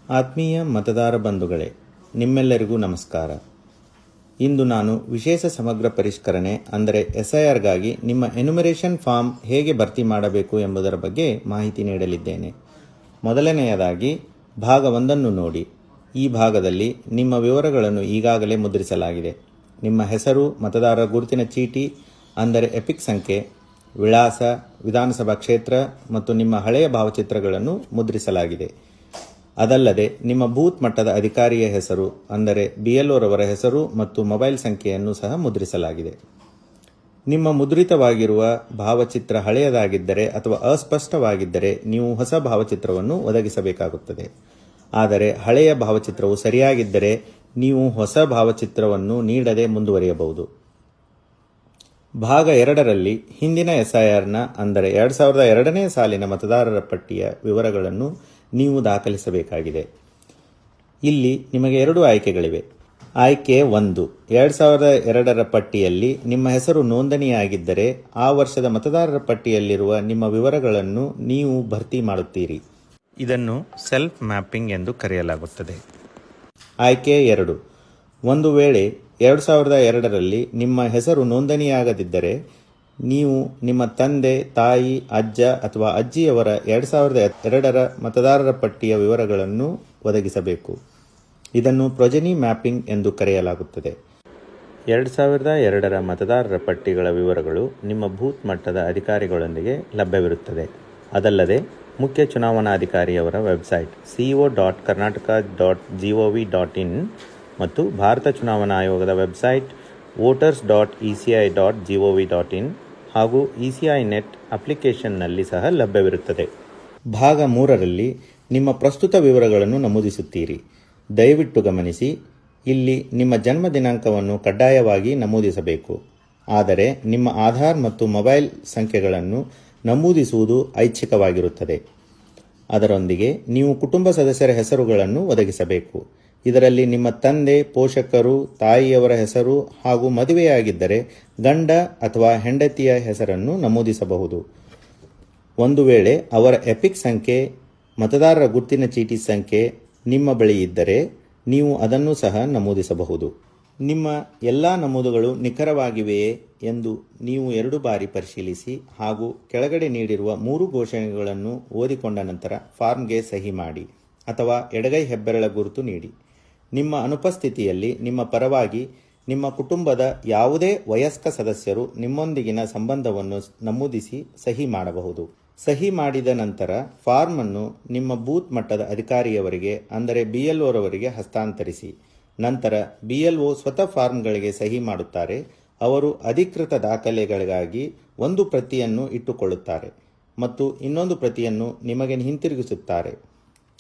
ಆತ್ಮೀಯ ಮತದಾರ ಬಂಧುಗಳೇ, ನಿಮ್ಮೆಲ್ಲರಿಗೂ ನಮಸ್ಕಾರ. ಇಂದು ನಾನು ವಿಶೇಷ ಸಮಗ್ರ ಪರಿಷ್ಕರಣೆ ಅಂದರೆ SIRಗಾಗಿ ನಿಮ್ಮ ಎನ್ಯುಮರೇಷನ್ ಫಾರ್ಮ್ ಹೇಗೆ ಭರ್ತಿ ಮಾಡಬೇಕು ಎಂಬುದರ ಬಗ್ಗೆ ಮಾಹಿತಿ ನೀಡಲಿದ್ದೇನೆ. ಮೊದಲನೆಯದಾಗಿ ಭಾಗ 1 ನೋಡಿ. ಈ ಭಾಗದಲ್ಲಿ ನಿಮ್ಮ ವಿವರಗಳನ್ನು ಈಗಾಗಲೇ ಮುದ್ರಿಸಲಾಗಿದೆ. ನಿಮ್ಮ ಹೆಸರು, ಮತದಾರರ ಗುರುತಿನ ಚೀಟಿ ಅಂದರೆ ಎಪಿಕ್ ಸಂಖ್ಯೆ, ವಿಳಾಸ, ವಿಧಾನಸಭಾ ಕ್ಷೇತ್ರ ಮತ್ತು ನಿಮ್ಮ ಹಳೆಯ ಭಾವಚಿತ್ರಗಳನ್ನು ಮುದ್ರಿಸಲಾಗಿದೆ. ಅದಲ್ಲದೆ ನಿಮ್ಮ ಬೂತ್ ಮಟ್ಟದ ಅಧಿಕಾರಿಯ ಹೆಸರು ಅಂದರೆ BLOರವರ ಹೆಸರು ಮತ್ತು ಮೊಬೈಲ್ ಸಂಖ್ಯೆಯನ್ನು ಸಹ ಮುದ್ರಿಸಲಾಗಿದೆ. ನಿಮ್ಮ ಮುದ್ರಿತವಾಗಿರುವ ಭಾವಚಿತ್ರ ಹಳೆಯದಾಗಿದ್ದರೆ ಅಥವಾ ಅಸ್ಪಷ್ಟವಾಗಿದ್ದರೆ ನೀವು ಹೊಸ ಭಾವಚಿತ್ರವನ್ನು ಒದಗಿಸಬೇಕಾಗುತ್ತದೆ. ಆದರೆ ಹಳೆಯ ಭಾವಚಿತ್ರವು ಸರಿಯಾಗಿದ್ದರೆ ನೀವು ಹೊಸ ಭಾವಚಿತ್ರವನ್ನು ನೀಡದೆ ಮುಂದುವರಿಯಬಹುದು. ಭಾಗ 2ರಲ್ಲಿ ಹಿಂದಿನ SIRನ ಅಂದರೆ 2002ನೇ ಸಾಲಿನ ಮತದಾರರ ಪಟ್ಟಿಯ ವಿವರಗಳನ್ನು ನೀವು ದಾಖಲಿಸಬೇಕಾಗಿದೆ. ಇಲ್ಲಿ ನಿಮಗೆ 2 ಆಯ್ಕೆಗಳಿವೆ. ಆಯ್ಕೆ 1, 2002ರ ಪಟ್ಟಿಯಲ್ಲಿ ನಿಮ್ಮ ಹೆಸರು ನೋಂದಣಿಯಾಗಿದ್ದರೆ ಆ ವರ್ಷದ ಮತದಾರರ ಪಟ್ಟಿಯಲ್ಲಿರುವ ನಿಮ್ಮ ವಿವರಗಳನ್ನು ನೀವು ಭರ್ತಿ ಮಾಡುತ್ತೀರಿ. ಇದನ್ನು ಸೆಲ್ಫ್ ಮ್ಯಾಪಿಂಗ್ ಎಂದು ಕರೆಯಲಾಗುತ್ತದೆ. ಆಯ್ಕೆ 2, ಒಂದು ವೇಳೆ 2002ರಲ್ಲಿ ನಿಮ್ಮ ಹೆಸರು ನೋಂದಣಿಯಾಗದಿದ್ದರೆ ನೀವು ನಿಮ್ಮ ತಂದೆ, ತಾಯಿ, ಅಜ್ಜ ಅಥವಾ ಅಜ್ಜಿಯವರ 2002ರ ಮತದಾರರ ಪಟ್ಟಿಯ ವಿವರಗಳನ್ನು ಒದಗಿಸಬೇಕು. ಇದನ್ನು ಪ್ರೊಜೆನಿ ಮ್ಯಾಪಿಂಗ್ ಎಂದು ಕರೆಯಲಾಗುತ್ತದೆ. 2002ರ ಮತದಾರರ ಪಟ್ಟಿಗಳ ವಿವರಗಳು ನಿಮ್ಮ ಬೂತ್ ಮಟ್ಟದ ಅಧಿಕಾರಿಗಳೊಂದಿಗೆ ಲಭ್ಯವಿರುತ್ತದೆ. ಅದಲ್ಲದೆ ಮುಖ್ಯ ಚುನಾವಣಾಧಿಕಾರಿಯವರ ವೆಬ್ಸೈಟ್ co.karnataka.gov.in ಮತ್ತು ಭಾರತ ಚುನಾವಣಾ ಆಯೋಗದ ವೆಬ್ಸೈಟ್ voters.eci.gov.in ಹಾಗೂ ECI ನೆಟ್ ಅಪ್ಲಿಕೇಶನ್ನಲ್ಲಿ ಸಹ ಲಭ್ಯವಿರುತ್ತದೆ. ಭಾಗ 3ರಲ್ಲಿ ನಿಮ್ಮ ಪ್ರಸ್ತುತ ವಿವರಗಳನ್ನು ನಮೂದಿಸುತ್ತೀರಿ. ದಯವಿಟ್ಟು ಗಮನಿಸಿ, ಇಲ್ಲಿ ನಿಮ್ಮ ಜನ್ಮ ದಿನಾಂಕವನ್ನು ಕಡ್ಡಾಯವಾಗಿ ನಮೂದಿಸಬೇಕು. ಆದರೆ ನಿಮ್ಮ ಆಧಾರ್ ಮತ್ತು ಮೊಬೈಲ್ ಸಂಖ್ಯೆಗಳನ್ನು ನಮೂದಿಸುವುದು ಐಚ್ಛಿಕವಾಗಿರುತ್ತದೆ. ಅದರೊಂದಿಗೆ ನೀವು ಕುಟುಂಬ ಸದಸ್ಯರ ಹೆಸರುಗಳನ್ನು ಒದಗಿಸಬೇಕು. ಇದರಲ್ಲಿ ನಿಮ್ಮ ತಂದೆ, ಪೋಷಕರು, ತಾಯಿಯವರ ಹೆಸರು ಹಾಗೂ ಮದುವೆಯಾಗಿದ್ದರೆ ಗಂಡ ಅಥವಾ ಹೆಂಡತಿಯ ಹೆಸರನ್ನು ನಮೂದಿಸಬಹುದು. ಒಂದು ವೇಳೆ ಅವರ ಎಪಿಕ್ ಸಂಖ್ಯೆ, ಮತದಾರರ ಗುರುತಿನ ಚೀಟಿ ಸಂಖ್ಯೆ ನಿಮ್ಮ ಬಳಿ ಇದ್ದರೆ ನೀವು ಅದನ್ನು ಸಹ ನಮೂದಿಸಬಹುದು. ನಿಮ್ಮ ಎಲ್ಲ ನಮೂದುಗಳು ನಿಖರವಾಗಿವೆಯೇ ಎಂದು ನೀವು 2 ಬಾರಿ ಪರಿಶೀಲಿಸಿ ಹಾಗೂ ಕೆಳಗಡೆ ನೀಡಿರುವ 3 ಘೋಷಣೆಗಳನ್ನು ಓದಿಕೊಂಡ ನಂತರ ಫಾರ್ಮ್ಗೆ ಸಹಿ ಮಾಡಿ ಅಥವಾ ಎಡಗೈ ಹೆಬ್ಬೆರಳ ಗುರುತು ನೀಡಿ. ನಿಮ್ಮ ಅನುಪಸ್ಥಿತಿಯಲ್ಲಿ ನಿಮ್ಮ ಪರವಾಗಿ ನಿಮ್ಮ ಕುಟುಂಬದ ಯಾವುದೇ ವಯಸ್ಕ ಸದಸ್ಯರು ನಿಮ್ಮೊಂದಿಗಿನ ಸಂಬಂಧವನ್ನು ನಮೂದಿಸಿ ಸಹಿ ಮಾಡಬಹುದು. ಸಹಿ ಮಾಡಿದ ನಂತರ ಫಾರ್ಮ್ ಅನ್ನು ನಿಮ್ಮ ಬೂತ್ ಮಟ್ಟದ ಅಧಿಕಾರಿಯವರಿಗೆ ಅಂದರೆ BLOರವರಿಗೆ ಹಸ್ತಾಂತರಿಸಿ. ನಂತರ BLO ಸ್ವತಃ ಫಾರ್ಮ್ಗಳಿಗೆ ಸಹಿ ಮಾಡುತ್ತಾರೆ. ಅವರು ಅಧಿಕೃತ ದಾಖಲೆಗಳಿಗಾಗಿ ಒಂದು ಪ್ರತಿಯನ್ನು ಇಟ್ಟುಕೊಳ್ಳುತ್ತಾರೆ ಮತ್ತು ಇನ್ನೊಂದು ಪ್ರತಿಯನ್ನು ನಿಮಗೆ ಹಿಂತಿರುಗಿಸುತ್ತಾರೆ.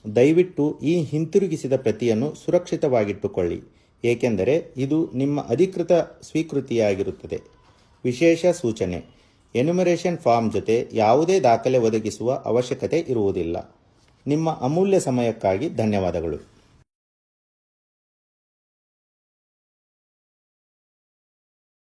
ದಯವಿಟ್ಟು ಈ ಹಿಂತಿರುಗಿಸಿದ ಪ್ರತಿಯನ್ನು ಸುರಕ್ಷಿತವಾಗಿಟ್ಟುಕೊಳ್ಳಿ, ಏಕೆಂದರೆ ಇದು ನಿಮ್ಮ ಅಧಿಕೃತ ಸ್ವೀಕೃತಿಯಾಗಿರುತ್ತದೆ. ವಿಶೇಷ ಸೂಚನೆ: ಎನ್ಯುಮರೇಷನ್ ಫಾರ್ಮ್ ಜೊತೆ ಯಾವುದೇ ದಾಖಲೆ ಒದಗಿಸುವ ಅವಶ್ಯಕತೆ ಇರುವುದಿಲ್ಲ. ನಿಮ್ಮ ಅಮೂಲ್ಯ ಸಮಯಕ್ಕಾಗಿ ಧನ್ಯವಾದಗಳು.